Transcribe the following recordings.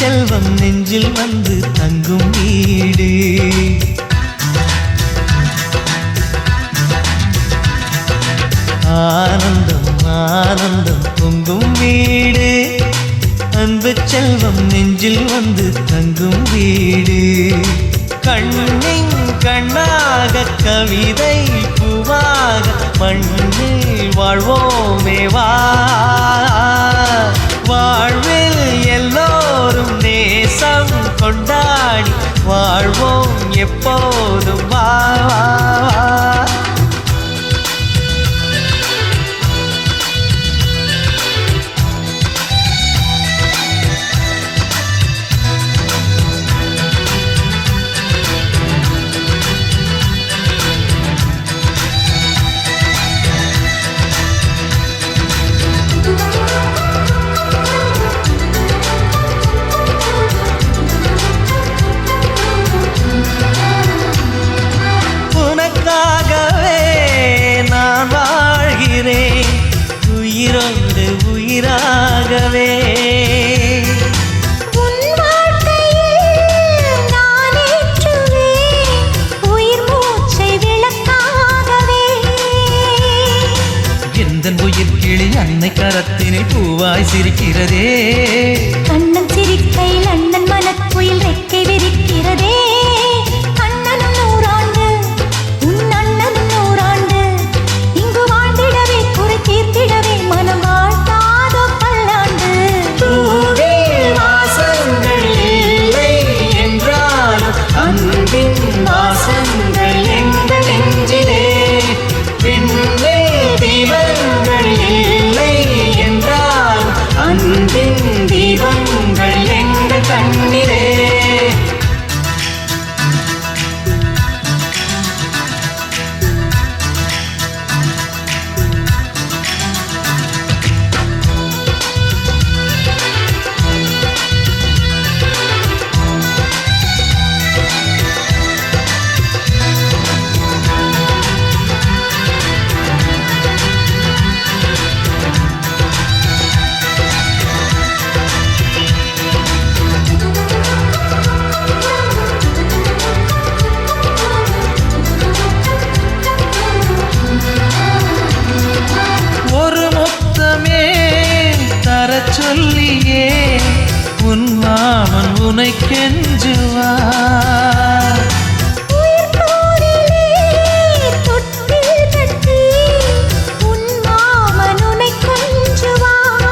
செல்வம் நெஞ்சில் வந்து தங்கும் வீடு. ஆனந்தம் ஆனந்தம் பொங்கும் வீடு. அன்பு செல்வம் நெஞ்சில் வந்து தங்கும் வீடு. கண்ணின் கண்ணாக கவிதை பூவாக மண்ணில் வாழ்வோமே வா. வாழ்வில் எல்லோரும் நேசம் கொண்டாடி வாழ்வோம் எப்போதும் வா. உயிரோடு உயிராகவே உன் வாழ்க்கையில் நான் ஏற்றுவேன் உயிர் மூச்சை விளக்காகவே. எந்தன் உயிர் கிளி அன்னை கரத்தினில் பூவாய் சிரிக்கிறதே. கண்ணன் சிரிக்கையில் அண்ணன் மனக்குயில் ரெக்கை விரிக்கிறதே. கண்ணனும் நூறாண்டு உன் அண்ணனும் நூறாண்டு இங்கு வாழ்ந்திடவே குறை தீர்த்திடவே மனம் வாழ்த்தாதோ பல்லாண்டு. பூவில் வாசங்கள் இல்லை என்றாலும் அன்பின் வாசங்கள் எங்கள் நெஞ்சிலே. விண்ணில் தீபங்கள் இல்லை என்றாலும் அன்பின் தீபங்கள் எங்கள் கண்ணிலே. சொல்லியே உன் மாமன் உனை கெஞ்சுவார். உயிர் போரிலே தொட்டில் கட்டி உன் மாமன் உனை கொஞ்சுவார்.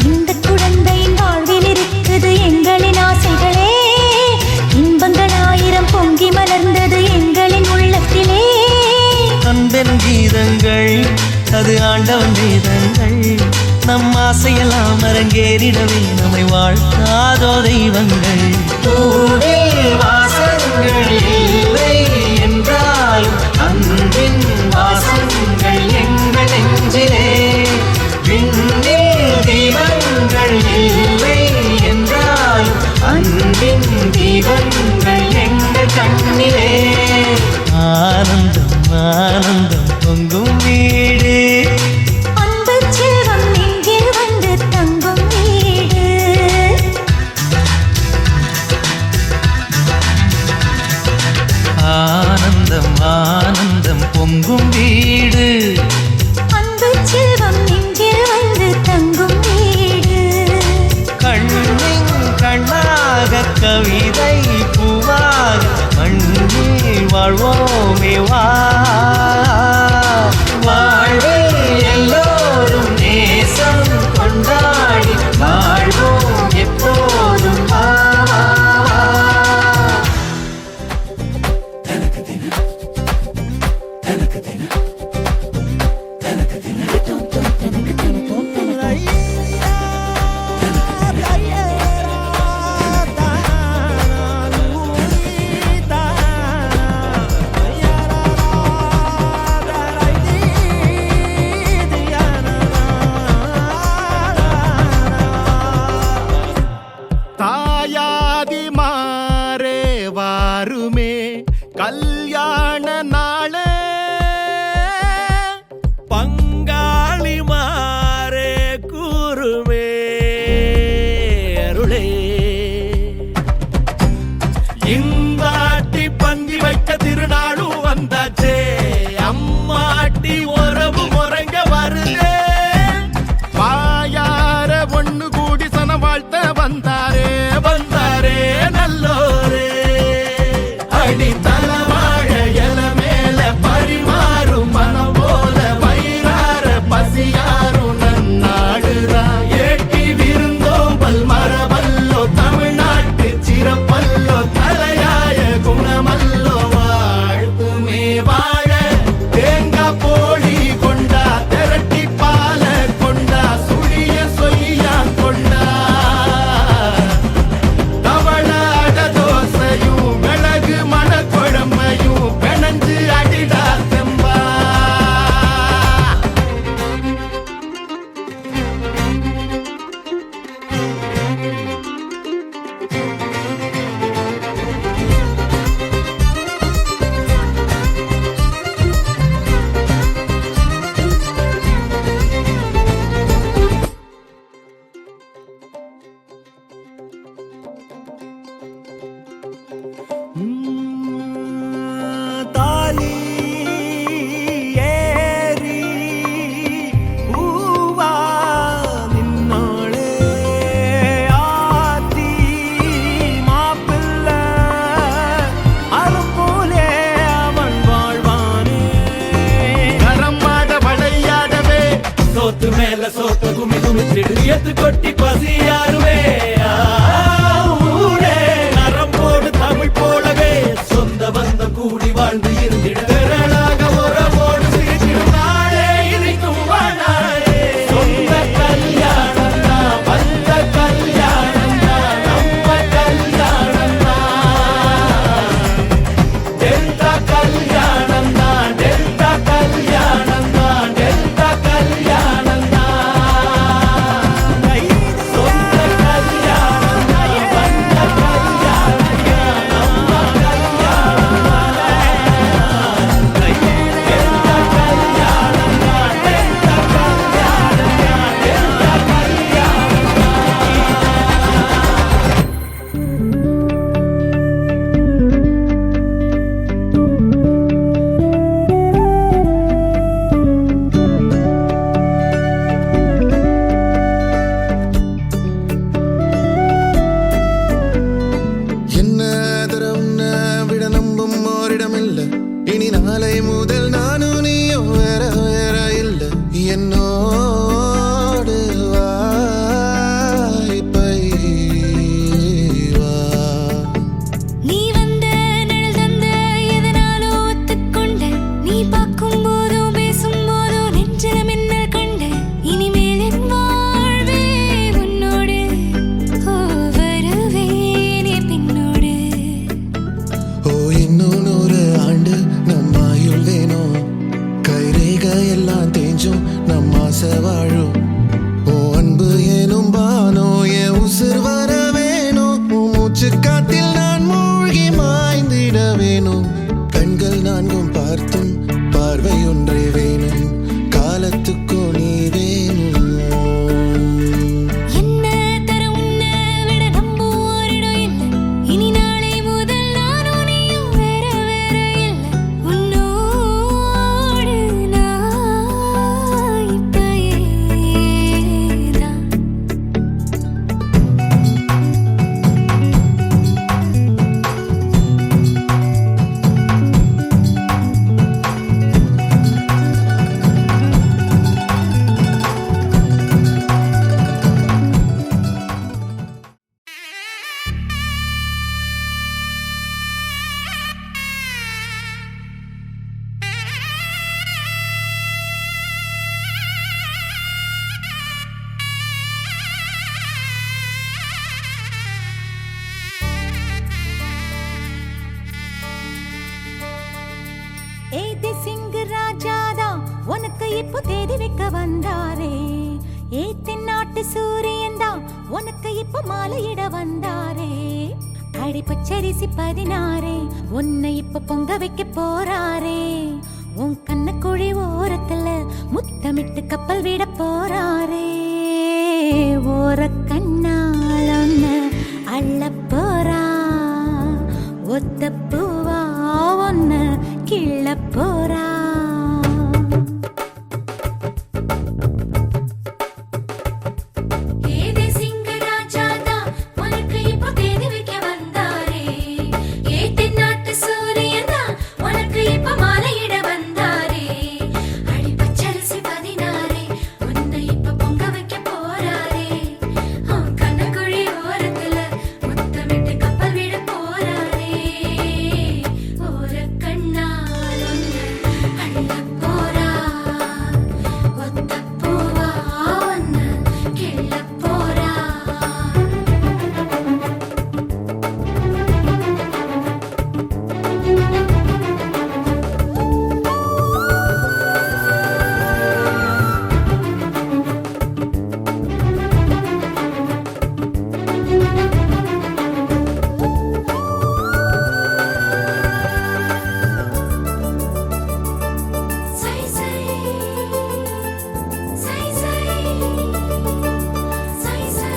இந்த குழந்தையின் வாழ்வில் இருக்குது எங்களின் ஆசைகளே. இன்பங்கள் ஆயிரம் பொங்கி மலர்ந்தது எங்களின் உள்ளத்திலே. அன்பென் கீதங்கள் அது ஆண்டவன் கீதங்கள். நம் ஆசையெல்லாம் அரங்கேறிடவே நம்மை வாழ்த்தாதோ தெய்வங்கள். பூவில் வாசங்கள் இல்லை என்றாலும் அன்பின் வாசங்கள் எங்கள் நெஞ்சிலே. விண்ணில் தீபங்கள் இல்லை என்றாலும் அன்பின் தீபங்கள் எங்கள் கண்ணிலே. ஆனந்தம் ஆனந்தம் பொங்கும் வீடு. அன்பு செல்வம் நெஞ்சில் வந்து தங்கும் வீடு. ஆனந்தம் ஆனந்தம் பொங்கும் வீடு. சோத்து மேல சோத்த குமி குமிச்சிடு எத்து கொட்டி பசி யாருமே ஊரே நரம்போடு தமிழ் போலவே சொந்த பந்தம் கூடி வாழ்ந்து இருந்திட விரலாக உறவோடு சிரித்திடும் நாளே இனிக்கும் வாழாரே சொந்த கல்யாணம் தான் வந்த கல்யாணம் தான் நம்ம கல்யாணம் தான் டெல்டா கல்யாணம் தான் டெல்டா கல்யாணம் தான் டெல்டா கல்யாணம் தான் சொந்த கல்யாணம் தான் வந்த கல்யாணம் தான் நம்ம கல்யாணம் தான் டெல்டா கல்யாணம் தான் டெல்டா கல்யாணம் தான் டெல்டா கல்யாணம் என்ன தர உன்னை விட நம்பும் ஓரிடமில்ல இனி நாளை முதல் நானும் நீயும் வேற வேற இல்ல என்னோடு வாய்ப்பை வா நீ வந்த நிழல் தந்த எதனாலோ ஒத்துக்கொண்ட நீ பார்க்கும் போதோ பேசும் போதோ நெஞ்சில மின்னல் கண்ட இனிமேல் என் வாழ்வே உன்னோடு ஓ வருவேனே பின்னோடு ஓ இன்னும் 100 ஆண்டு நம்ம ஆயுள் வேணும் கைரேக எல்லாம் தேஞ்சும் நம்ம ஆசை வாழும் ஓ அன்பு ஏனும் பானோ என் உசுர் வர வேணும் உன் மூச்சு காத்தில் நான் மூழ்கி மாய்ந்திட வேணும் கண்கள் நான்கும் பார்த்தும் பார்வை ஒன்றே வேணும் காலத்துக்கோ நீ வேணும் என்ன தர உன்னை விட நம்பும் ஓரிடம் இல்லை இனி நாளை முதல் நானும் நீயும் வேற வேற இல்லை உன்னோடு நான் இப்பயேதான் ஏதி சிங் ராஜாதா உனக்கு இப்போ தேடி வைக்க வந்தாரே ஏ தென்னாட்டு சூரியன் தான் உனக்கு இப்போ மாலையிட வந்தாரே அடி பச்சரிசி 16 உன்னை இப்போ பொங்க வைக்க போறாரே உன் கண்ணக்குழி ஓரத்துல முத்தமிட்டு கப்பல் விட போறாரே ஓர கண்ணால் ஒன்னு அள்ள போறா ஒத்த பூவா ஒன்னு கிள்ள போறா ஏதே சிங்க ராஜாதா உனக்கு இப்போ தேடி வைக்க வந்தாரே ஏ தென்னாட்டு சூரியனா உனக்கு இப்போ மாலையிட வந்தாரே அடி பச்சரிசி 16 உன்னை இப்போ பொங்க வைக்க போறாரே அவன் கண்ணக்குழி ஓரத்துல முத்தமிட்டு கப்பல் விட போறாரே ஓர கண்ணால் ஒன்னு அள்ள போறா ஒத்த பூவா ஒன்னு கிள்ள போறா சை சை சை சை சை சை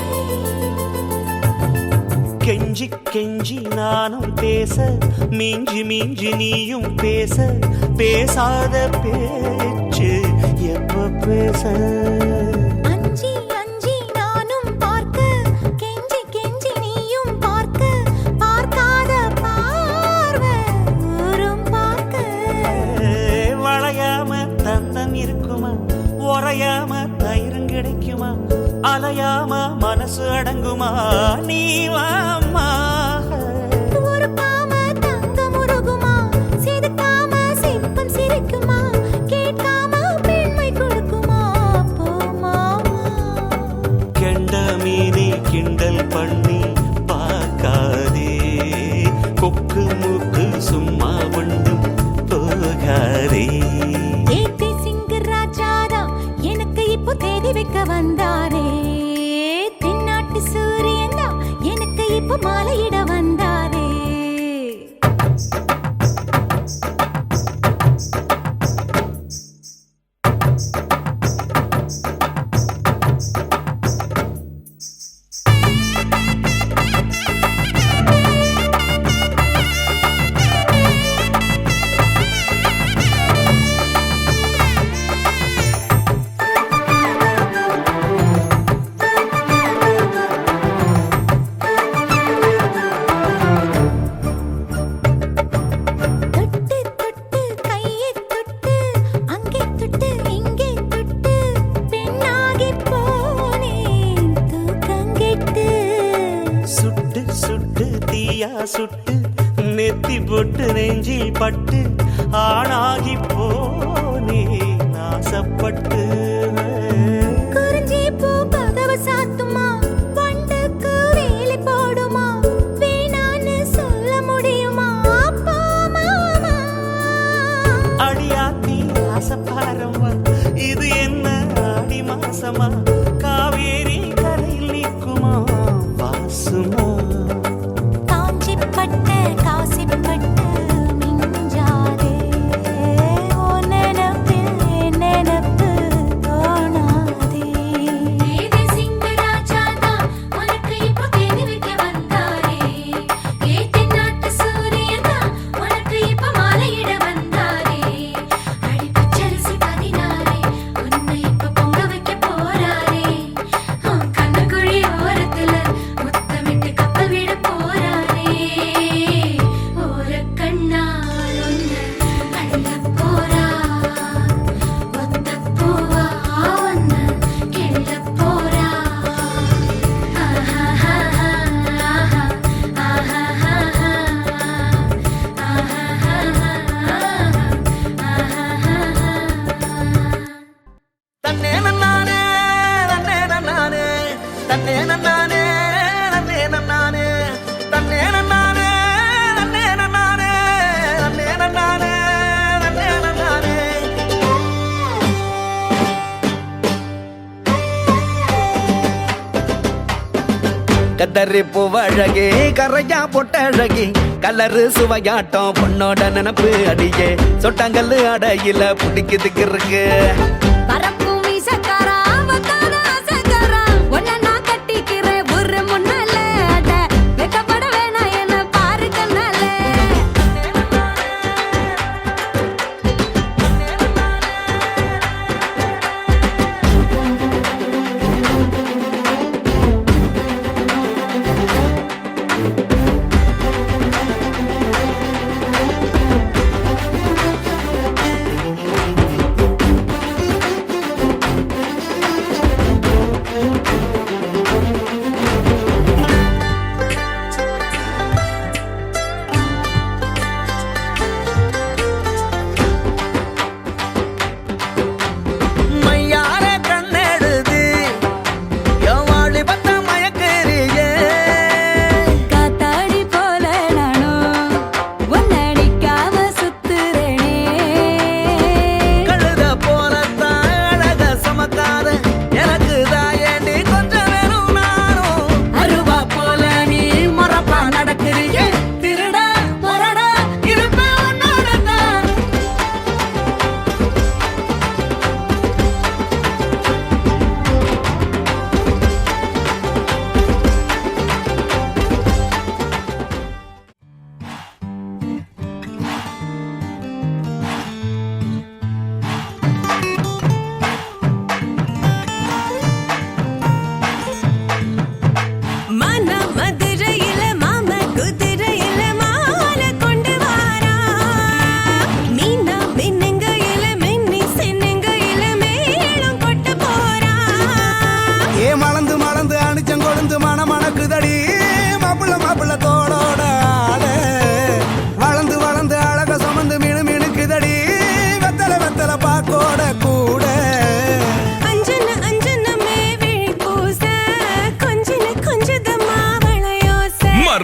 கெஞ்சி கெஞ்சி நானும் பேச மிஞ்சி மிஞ்சி நீயும் பேச பேசாத பேச்சு எப்ப பேச அஞ்சி அஞ்சி நானும் பார்க்க கெஞ்சி கெஞ்சி நீயும் பார்க்க பார்க்காத பார்வை ஊரும் பார்க்க வளையாம தந்தம் இருக்குமா உறையாம கிடைக்குமா அலையாம மனசு அடங்குமா நீ வாம்மா ஒரு காம தங்கம் உருகுமா சிதுக்காம சிப்பம் சிரிக்குமா கேட்காம பெண்மை கொடுக்குமா போமா கெண்ட மீனி கிண்டல் பண்ணி பார்க்காதே கொக்கு மூக்கு சும்மா ஒன்றும் போகாதே ஏத்தி சிங்கு ராஜாதா எனக்கு இப்போ தேடி வைக்க வந்தாரே தென்னாட்டு சூரியன் தான் எனக்கு இப்போ மாலையிட வந்தாரே தொட்டு தொட்டு கையை தொட்டு அங்கே தொட்டு இங்கே தொட்டு பெண்ணாகி போனேன் தூக்கங்கெட்டு சுட்டு சுட்டு தீயா சுட்டு நெத்தி போட்டு நெஞ்சில் பட்டு ஆணாகி போனே நாசப்பட்டு குறிஞ்சி பூ கதவு சாத்துமா வண்டுக்கு வேலி போடுமா வேணான்னு சொல்ல முடியுமா போமாமா அடியாத்தி ஆசப்பாரம்மா இது என்ன ஆடி மாசமா காவேரி கரையில் நிற்குமா வாசுமா காஞ்சிப்பட்ட காசிப்பட்டு மிஞ்சாதே ஓ நினப்பில் நினப்பு தோணாதே ஏதே சிங்கராஜாதா உனக்கு இப்போ தேடி வைக்க வந்தாரே ஏ தென்னாட்டு சூரியனா உனக்கு இப்போ மாலையிட வந்தாரே அடி பச்சரிசி 16 உன்னை இப்போ பொங்க வைக்க போறாரே கண்ணக்குழி ஓரத்துல முத்தமிட்டு கப்பல் விட போறாரே ஒரு கண்ணால் ஒன்னு அள்ள போறா ஒத்த பூவா ஒன்னு கிள்ள போறா தன்னே நன்னானே நன்னே நன்னானே தன்னே நன்னானே நன்னே நன்னானே தன்னே நன்னானே நன்னே நன்னானே நன்னே நன்னானே நன்னே நன்னானே கத்தரி பூவழகே கரையா பொட்டழகி கலரு சுவையாட்டம் பொண்ணோட நினப்பு அடியே சொட்டாங்கல்லு அடையில பிடிக்குதுக்கு இருக்கு பரப்பு மீசக்காரா வத்தான ஆசைக்காரா உன்னை நான் கட்டிக்கிறேன் ஒரு முன்னால அட வெக்கப்பட வேணாம் என்ன பாரு கண்ணால மையார கண்ணெடுது என் வாழி பத்த மயக்கறியே காத்தாடி போல நானும் ஒன்னடிக்காம சுத்துறேனே கழுத போலத்தான் அழக சமக்காத எனக்கு தாயண்டி கொஞ்சம் வேணும் நானும் அருவா போல நீ முறப்பா நடக்கிறியே திருடா முரடா இருப்பேன் உன்னோட தான்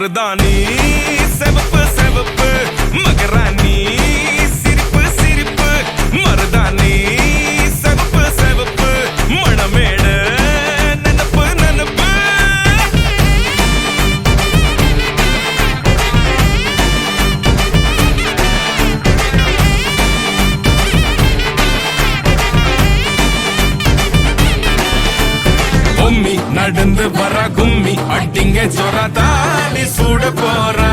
மருதாணி செவப்பு செவப்பு மகராணி சிரிப்பு சிரிப்பு மருதாணி செவப்பு செவப்பு மணமேடு நனப்பு நனப்பு பொம்மி நடந்து வர கும்மி அட்டிங்க ஜொரா தாடி சூட போறா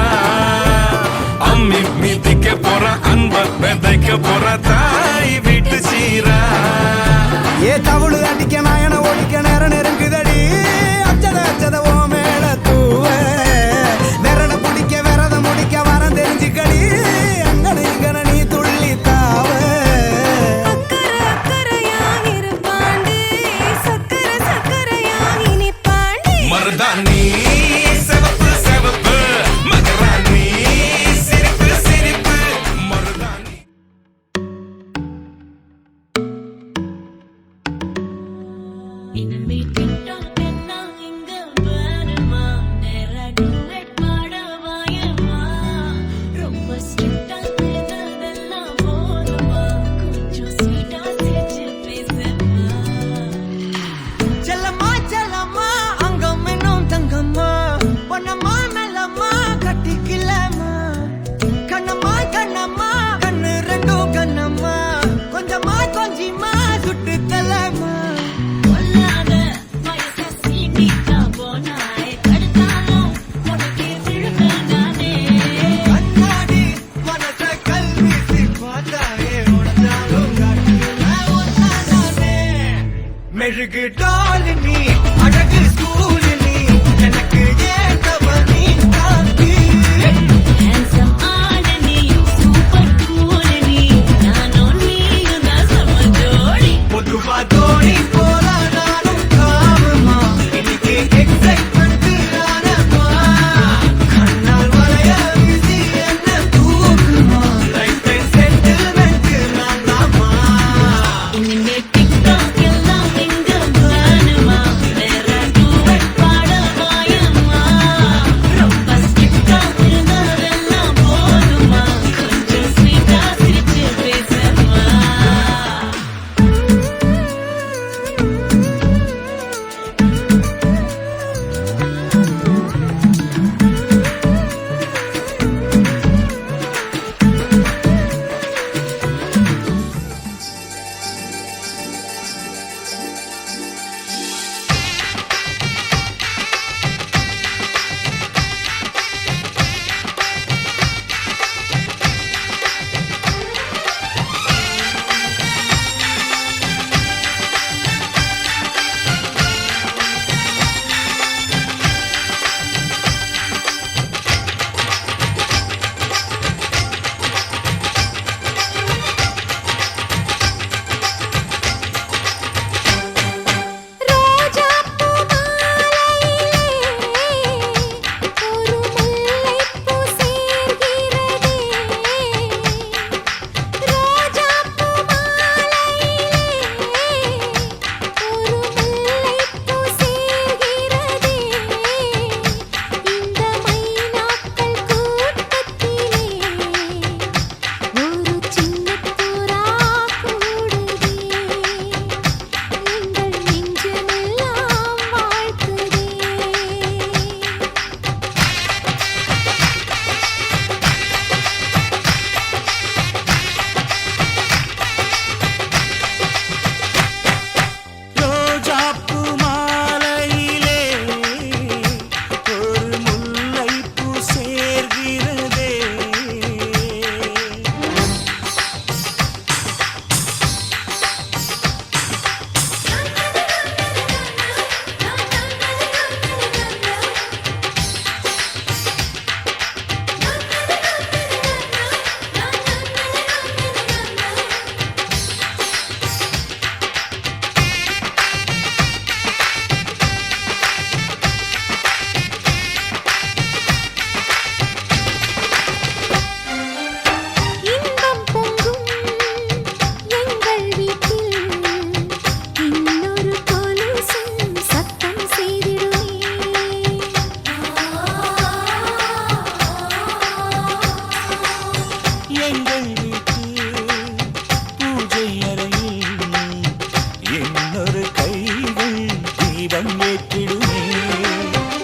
அம்மி மீதிக்க போற அன்ப விதைக்க போற தாய் வீட்டு சீரா ஏ தவுளு அடிக்க நாயன ஒடிக்க நேரம் நெருங்குதடி அச்சத அச்சத ஓ மேல தூவ விரட பிடிக்க விரத முடிக்க வரம் தெரிஞ்சுக்கடி அங்கன இங்கன நீ துள்ளி தாவ அக்கறை அக்கறையாக இருப்பாண்டு சக்கரை சக்கரையாக இனிப்பாண்டு மருதாணி செவப்பு செவப்பு மகராணி சிரிப்பு சிரிப்பு மருதாணி செல்லம்மா செல்லம்மா அங்கம் என்னும் தங்கம்மா பொன்னம்மா மெல்லம்மா கட்டிக்கலம்மா கண்ணம்மா கண்ணம்மா கண்ணு ரெண்டும் கண்ணம்மா கொஞ்சமா கொஞ்சிமா சுட்டு தலம்மா கண்ணாடி மனச கல்வி பார்த்தாயே உடஞ்சாலும் காட்டுமே மெழுகு டாலு நீ அழகு ஸ்கூலு நீ எனக்கு ஏத்தவ நீ காப்பி பொதுவா தோணி போல நானும் காமமா இன்னைக்கு எக்ஸைட்மெண்ட் ஆனமா கண்ணால் வளைய வீசி என்ன தூக்குமா லைஃப் செட்டில்மெண்ட் நான் தாமா ரொம்ப தீபம் ஏற்றிடுமே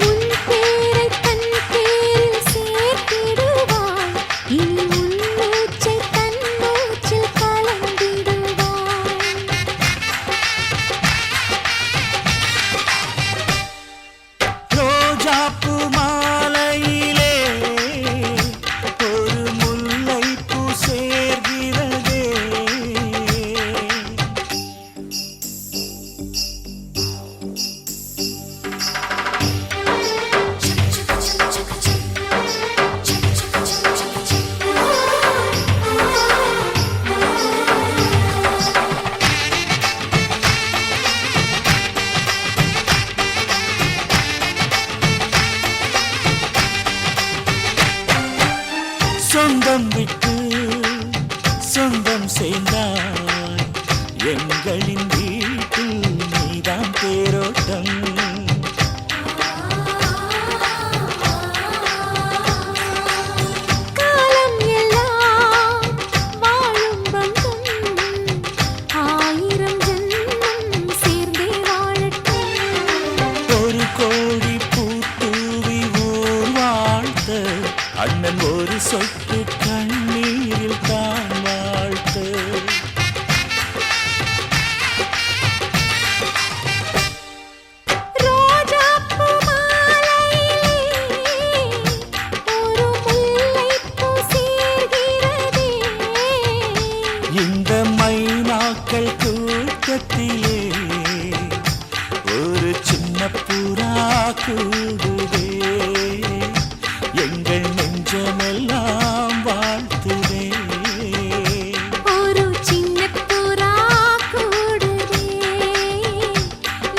உன் பேரை தன் பேரில் சேர்த்திடுவாய் இனி உன் மூச்சை தன் மூச்சில் கலந்திடுவாய் ரோஜாப்பூ மாலையிலே ஒரு முல்லைப்பூ சேர்கிறதே சொந்தம் விட்டு சொந்தம் சேர்ந்தாய் எங்களின் வீட்டில் நீதான் தேரோட்டம் காலம் எல்லாம் வாழும் பந்தம் ஆயிரம் ஜென்மம் சேர்ந்தே வாழட்டும் ஒரு கோடி பூத்தூவி ஊர் வாழ்த்த அண்ணன் ஒரு சொட்டு கண்ணீரில் தான் வாழ்த்து ரோஜாப்பூ மாலையிலே ஒரு முல்லைப்பூ சேர்கிறதே இந்த மைனாக்கள் கூட்டத்திலே ஒரு சின்ன புறா கூடுதே எங்கள் நெஞ்சமெல்லாம் வாழ்த்துதே ஒரு சின்ன புறா கூடுதே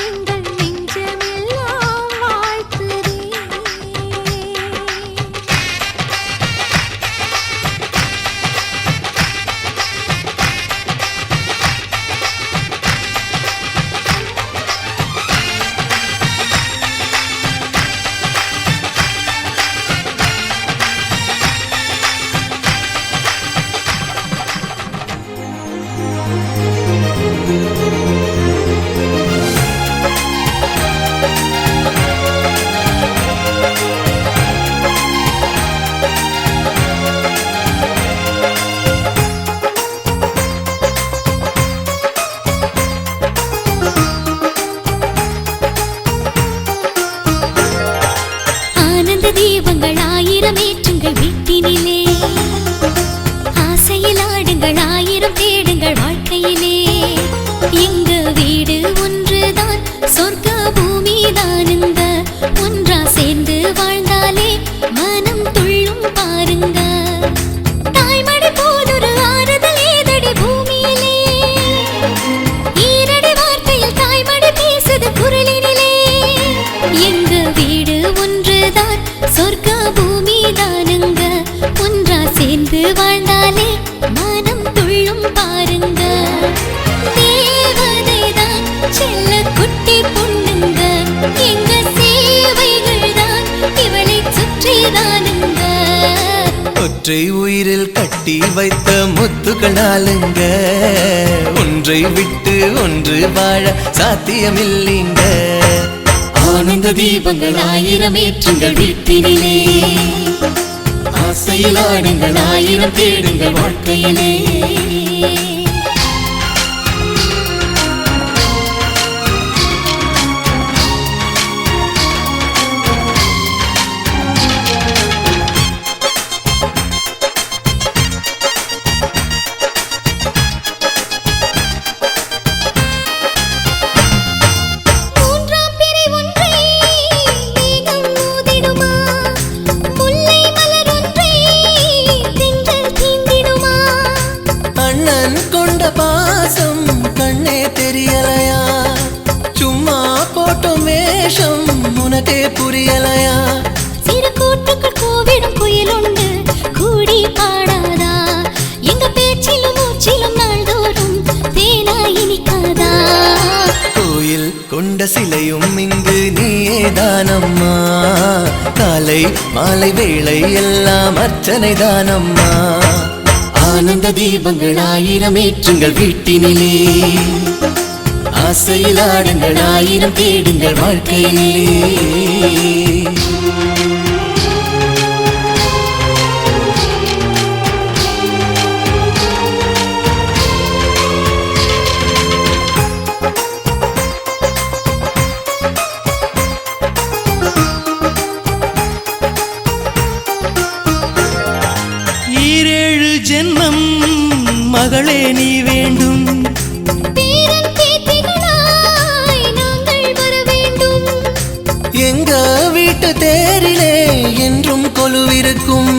எங்கள் நெஞ்சமெல்லாம் வாழ்த்துதே ஆனந்த தீபங்கள் ஆயிரம் ஏற்றுங்கள் வீட்டினிலே ஆசையில் ஆடுங்கள் ஆயிரம் தேடுங்கள் வாழ்க்கையிலே எங்க வீடு ஒன்றுதான் சொர்க்க பூமி தானுங்க ஒன்றா சேர்ந்து வாழ்ந்தாலே மனம் துள்ளும் பாருங்க தாய்மடி போதொரு ஆறுதல் ஏதடி பூமியிலே ஈரடி வார்த்தையில் தாய்மடி பேசுது குரலினிலே எங்க வீடு ஒன்றுதான் சொர்க்க பூமி தானுங்க ஒன்றா சேர்ந்து வாழ்ந்தாலே மனம் துள்ளும் பாருங்க தேவதைதான் செல்ல குட்டி பொண்ணுங்க எங்க சேவைகள் தான் இவளை சுற்றிதானுங்க ஒற்றை உயிரில் கட்டி வைத்த முத்துக்களாலுங்க ஒன்றை விட்டு ஒன்று வாழ சாத்தியமில்லைங்க ஆனந்த தீபங்கள் ஆயிரம் ஏற்றுங்கள் வீட்டினிலே ஆசையில் ஆடுங்கள் ஆயிரம் தேடுங்கள் வாழ்க்கையிலே மூன்றாம் பிறை ஒன்றை மேகம் மோதிடுமா முல்லை மலர் ஒன்றை திங்கள் தீண்டிடுமா அண்ணன் கொண்ட பாசம் கண்ணே தெரியலையா சும்மா போட்டும் வேஷம் உனக்கே புரியலையா சிறு கூட்டுக்குள் கோவிடும் குயில் ஒன்று கூடி பாடாதா எங்க பேச்சிலும் மூச்சிலும் நாள்தோறும் தேனா இனிக்காதா கோயில் கொண்ட சிலையும் இங்கு நீயே தானம்மா காலை மாலை வேளை எல்லாம் அர்ச்சனை தானம்மா ஆனந்த தீபங்கள் ஆயிரம் ஏற்றுங்கள் வீட்டினிலே ஆசையில் ஆடுங்கள் ஆயிரம் தேடுங்கள் வாழ்க்கையிலே ஈரேழு ஜென்மம் மகளே நீ வேண்டும் பேரன் பேத்திகளாய் நாங்கள் வர வேண்டும். எங்க வீட்டு தேரிலே என்றும் கொலுவிருக்கும்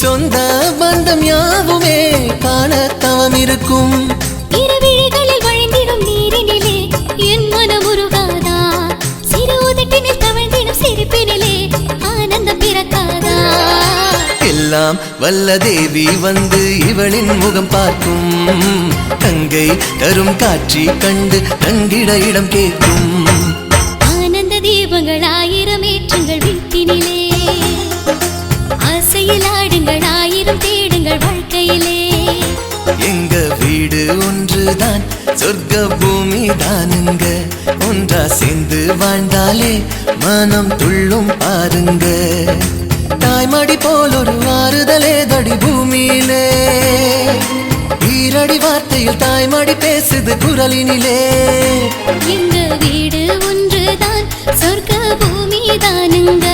சொந்த பந்தம் யாவுமே காண தவம் இருக்கும் இரவிழிகளில் வழிந்திடும் நீரினிலே என் மனம் உருகாதா? சிறு உதட்டினில் தவழ்ந்திடும் சிரிப்பினிலே ஆனந்தம் பிறக்காதா? எல்லாம் வல்ல தேவி வந்து இவளின் முகம் பார்க்கும் தங்கை தரும் காட்சி கண்டு தங்கிட இடம் கேட்கும் ஆனந்த தீபங்கள் ஆயிரம் ஏற்றுங்கள் வீட்டினிலே ஆசையில் ஆடுங்கள் ஆயிரம் தேடுங்கள் வாழ்க்கையிலே எங்க வீடு ஒன்றுதான் சொர்க்க பூமி தானுங்க ஒன்றா சேர்ந்து வாழ்ந்தாலே மனம் துள்ளும் பாருங்க தாய்மடி போல் ஒரு ஆறுதலே தடி பூமியிலே ஈரடி வார்த்தையில் தாய்மடி பேசுது குரலினிலே எங்க வீடு ஒன்றுதான் சொர்க்க பூமி தானுங்க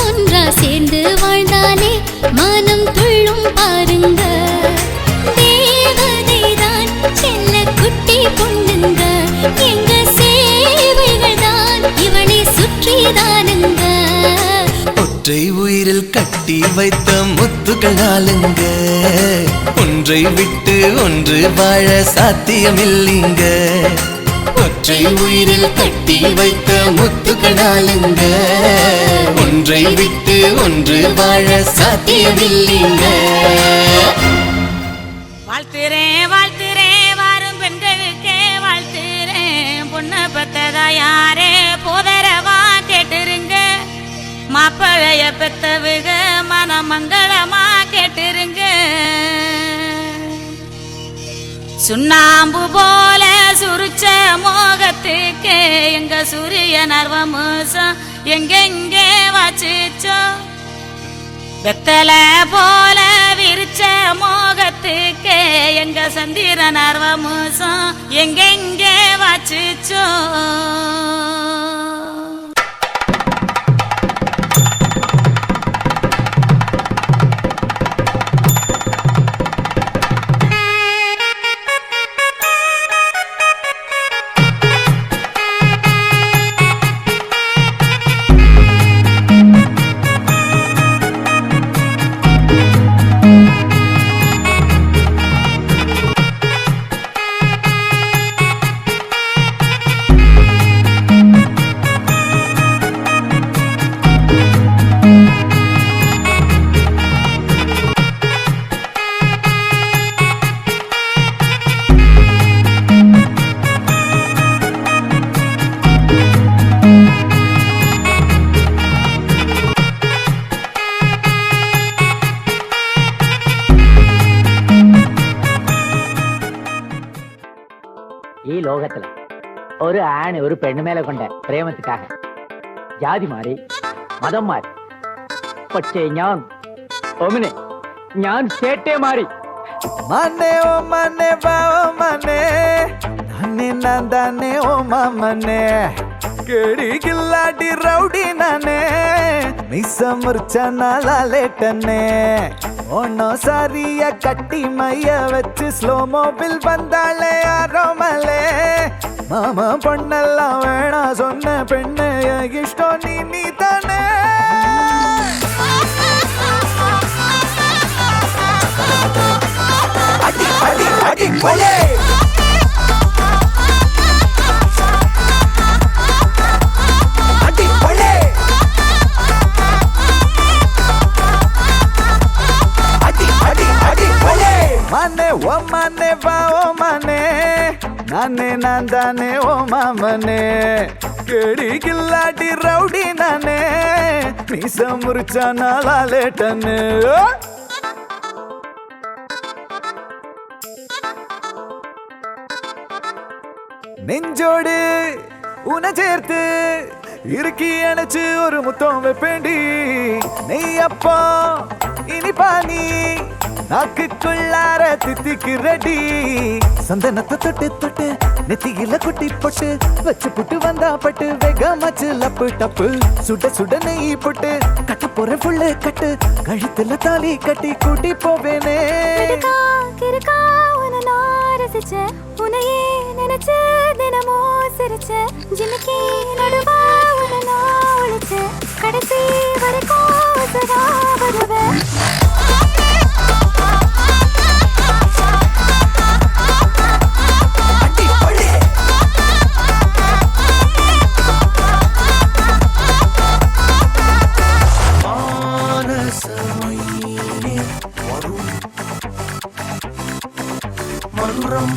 ஒன்றா சேர்ந்து வாழ்ந்தாலே மனம் துள்ளும் பாருங்க தேவதைதான் செல்ல குட்டி பொண்ணுங்க எங்க சேவைகள் தான் இவளை சுற்றிதானுங்க ஒற்றை உயிரில் கட்டி வைத்த முத்துக்கள் நாளுங்க ஒன்றை விட்டு ஒன்று வாழ சாத்தியமில்லைங்க ஒற்றை உயிரில் கட்டி வைத்த முத்துக்கள் நாளுங்க ஒன்றை விட்டு ஒன்று வாழ சாத்தியமில்லைங்க வாழ்த்துறேன் வாழ்த்துறேன் வாரும் பெண்களுக்கே வாழ்த்துறேன் பொண்ணை பெத்ததா யாரே போதரவா கேட்டுருங்க மாப்பிளைய பெத்தவுக மனமங்களமா கேட்டுருங்க சுண்ணாம்பு போல சுருச்ச மோகத்துக்கு எங்க சூரிய நர்வமுசம் எங்கெங்கே வாச்சிச்சோ வெத்தல போல விரிச்ச மோகத்துக்கு எங்க சந்திர நர்வமுசம் எங்கெங்கே வாச்சிச்சோ ഈ ലോകത്തില് ഒരു ആണ് ഒരു പെണ്ണുമേലെ കൊണ്ട പ്രേമത്തിക്കാക ജാതി മാറി മതം മാറി പക്ഷേ ഞാൻ ചേട്ടേ മാറി മനെ ഓ മനെ ബാവ മനെ നന്നെ നന്ദനെ ഓ മമനെ കേടി കില്ലാടി റൗഡി നനെ മിസ്സ മുർച്ച നാളാലേട്ടനെ ഒന്നോ സാരിയ കട്ടി മയ്യ വെച്ച് സ്ലോ മോബിൽ വന്നാളെ ആരോമലേ മാമ പൊണ്ണെല്ലാം വേണ சொன்ன പെണ്ണ് ഇഷ്ടോ നീ തന്നെ അടി അടി അടി കൊലേ അടി കൊലേ അടി അടി അടി കൊലേ മനെ ഓ മനെ വാ ഓ മനെ നാനെ നന്ദനെ ഓ മാമനെ കേടി കില്ലാടി റൗഡി നാനെ മീസ മുറിച്ച നാളാലേട്ടന് நெஞ்சோடு உன சேர்த்து இறுக்கி அணைச்சு ஒரு முத்தம் வைப்பேண்டி நெய்யப்பா இனிப்பா நீ நாக்குக்குள்ளார தித்திக்கு ரெடி சந்தனத்தை தொட்டு தொட்டு நெத்தியில குட்டி பொட்டு வச்சு புட்டு வந்தா பட்டு வெகமாச்சு லப்பு டப்பு சுட சுட நெய் போட்டு கட்ட போற புள்ளு கட்டு கழுத்துல தாலி கட்டி கூட்டி போவேனே கிறுக்கா உன்னை நான் ரசிச்சேன் உன்னையே நினைச்சு தினமும் சிரிச்சேன் ஜிமிக்கி நடுவா உன்னை நான் ஒழிச்சேன் கடைசி வரைக்கும் சதா வருவேன் மதுரம்